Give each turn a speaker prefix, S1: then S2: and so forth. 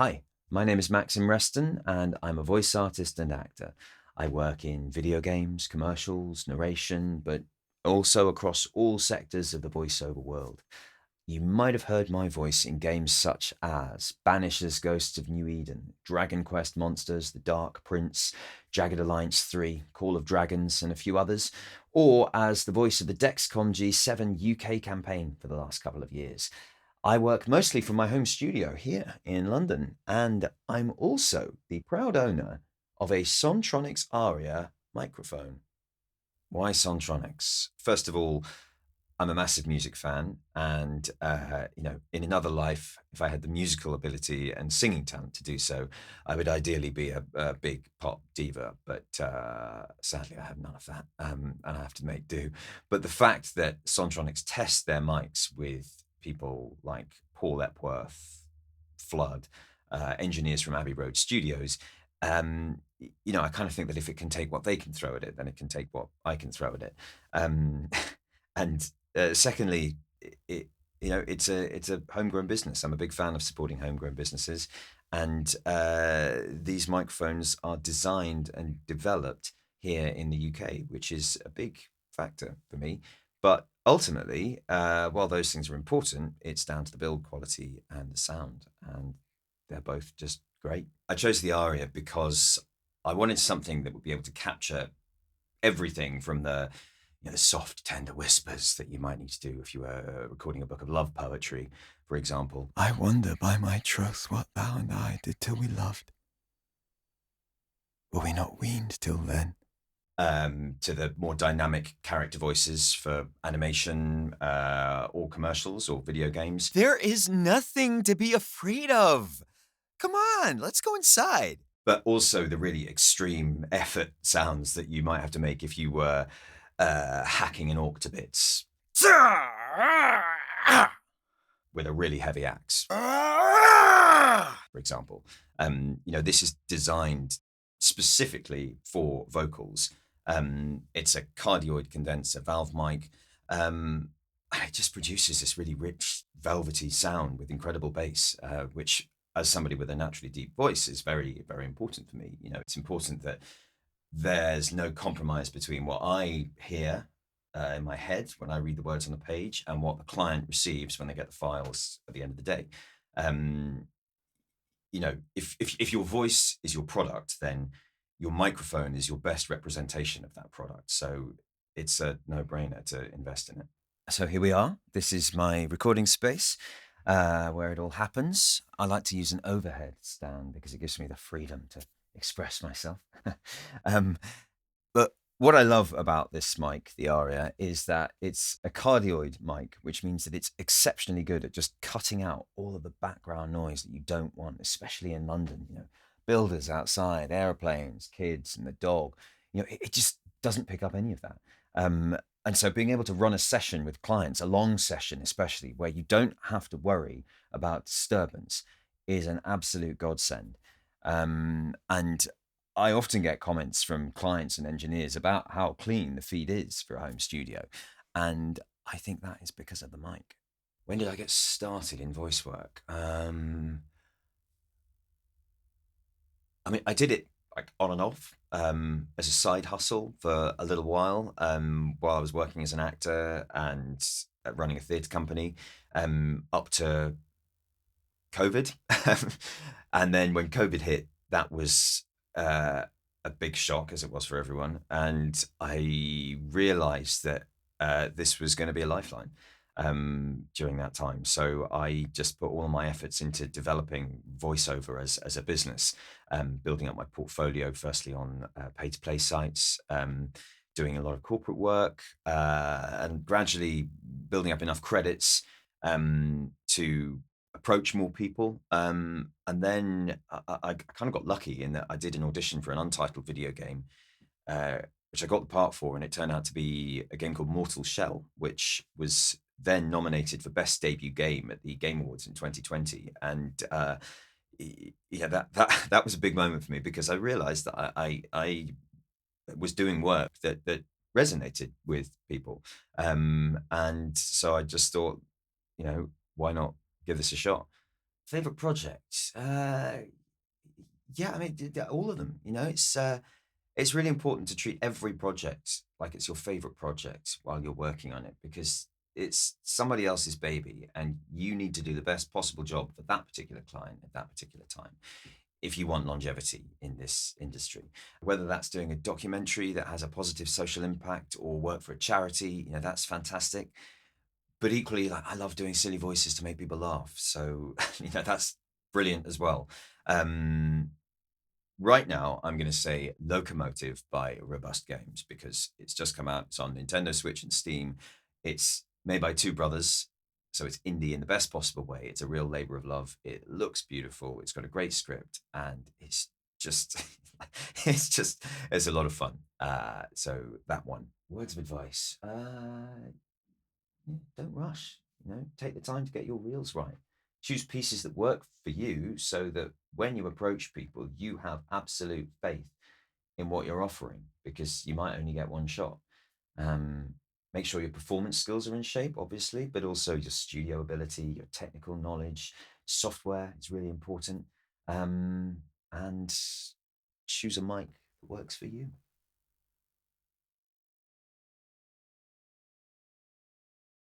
S1: Hi, my name is Maxim Reston, and I'm a voice artist and actor. I work in video games, commercials, narration, but also across all sectors of the voiceover world. You might have heard my voice in games such as Banisher's Ghosts of New Eden, Dragon Quest Monsters, The Dark Prince, Jagged Alliance 3, Call of Dragons, and a few others, or as the voice of the Dexcom G7 UK campaign for the last couple of years. I work mostly from my home studio here in London, and I'm also the proud owner of a Sontronics ARIA microphone. Why Sontronics? First of all, I'm a massive music fan, and in another life, if I had the musical ability and singing talent to do so, I would ideally be a big pop diva. But sadly, I have none of that, and I have to make do. But the fact that Sontronics test their mics with people like Paul Epworth, Flood, engineers from Abbey Road Studios, I kind of think that if it can take what they can throw at it, then it can take what I can throw at it. Um, and secondly, it's a homegrown business. I'm a big fan of supporting homegrown businesses, and these microphones are designed and developed here in the UK, which is a big factor for me. But ultimately, while those things are important, it's down to the build quality and the sound, and they're both just great. I chose the Aria because I wanted something that would be able to capture everything from the soft, tender whispers that you might need to do if you were recording a book of love poetry, for example. I wonder by my troth what thou and I did till we loved. Were we not weaned till then? To the more dynamic character voices for animation or commercials or video games.
S2: There is nothing to be afraid of. Come on, let's go inside.
S1: But also the really extreme effort sounds that you might have to make if you were hacking an orc to bits with a really heavy axe, for example. This is designed specifically for vocals. It's a cardioid condenser valve mic. It just produces this really rich, velvety sound with incredible bass, which, as somebody with a naturally deep voice, is very, very important for me. It's important that there's no compromise between what I hear in my head when I read the words on the page and what the client receives when they get the files at the end of the day. If your voice is your product, then your microphone is your best representation of that product. So it's a no-brainer to invest in it. So here we are. This is my recording space where it all happens. I like to use an overhead stand because it gives me the freedom to express myself. But what I love about this mic, the Aria, is that it's a cardioid mic, which means that it's exceptionally good at just cutting out all of the background noise that you don't want, especially in London. Builders outside, airplanes, kids, and the dog. It just doesn't pick up any of that. And so being able to run a session with clients, a long session especially, where you don't have to worry about disturbance, is an absolute godsend. And I often get comments from clients and engineers about how clean the feed is for a home studio. And I think that is because of the mic. When did I get started in voice work? I did it like on and off as a side hustle for a little while I was working as an actor and running a theatre company up to COVID. And then when COVID hit, that was a big shock, as it was for everyone. And I realized that this was going to be a lifeline during that time. So I just put all my efforts into developing voiceover as a business, building up my portfolio, firstly on pay-to-play sites, doing a lot of corporate work, and gradually building up enough credits to approach more people. And then I kind of got lucky in that I did an audition for an untitled video game, which I got the part for, and it turned out to be a game called Mortal Shell, which was then nominated for Best Debut Game at the Game Awards in 2020. And that was a big moment for me because I realized that I was doing work that resonated with people. And so I just thought, why not give this a shot? Favorite project? Yeah, I mean, all of them. It's really important to treat every project like it's your favorite project while you're working on it, because it's somebody else's baby and you need to do the best possible job for that particular client at that particular time if you want longevity in this industry. Whether that's doing a documentary that has a positive social impact or work for a charity, that's fantastic. But equally, like, I love doing silly voices to make people laugh. So, that's brilliant as well. Um, right now, I'm going to say Locomotive by Robust Games because it's just come out. It's on Nintendo Switch and Steam. It's made by two brothers, so it's indie in the best possible way. It's a real labor of love. It looks beautiful. It's got a great script, and it's just, it's a lot of fun. So that one. Words of advice. Don't rush. Take the time to get your reels right. Choose pieces that work for you so that when you approach people, you have absolute faith in what you're offering because you might only get one shot. Um, Make sure your performance skills are in shape, obviously, but also your studio ability, your technical knowledge, software is really important. And choose a mic that works for you.